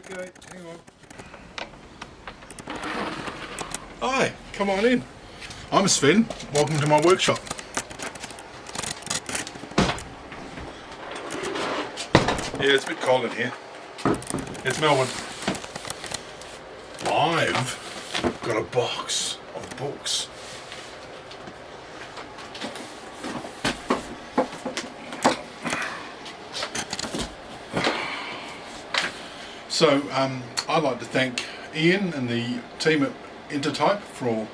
Okay, hang on. Hi, come on in. I'm Sven. Welcome to my workshop. Yeah, it's a bit cold in here. It's Melbourne. I've got a box of books. So I'd like to thank Ian and the team at Intertype for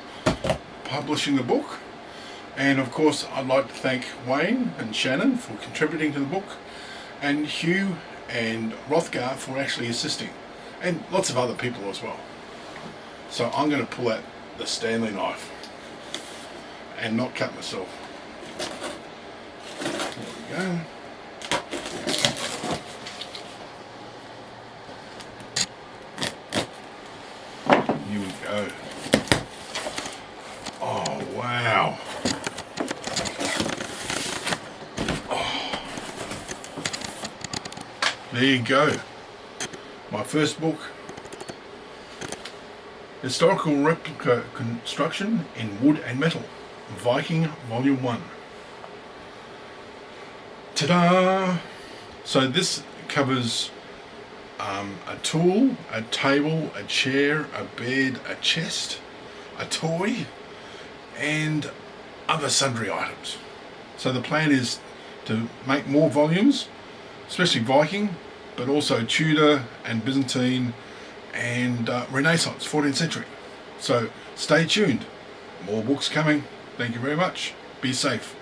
publishing the book, and of course I'd like to thank Wayne and Shannon for contributing to the book, and Hugh and Rothgar for actually assisting, and lots of other people as well. So I'm going to pull out the Stanley knife and not cut myself. There we go. Here we go. Oh, wow. Oh. There you go. My first book. Historical Replica Construction in Wood and Metal. Viking Volume 1. Ta-da! So this covers a tool, a table, a chair, a bed, a chest, a toy, and other sundry items. So the plan is to make more volumes, especially Viking, but also Tudor and Byzantine and Renaissance, 14th century. So stay tuned. More books coming. Thank you very much. Be safe.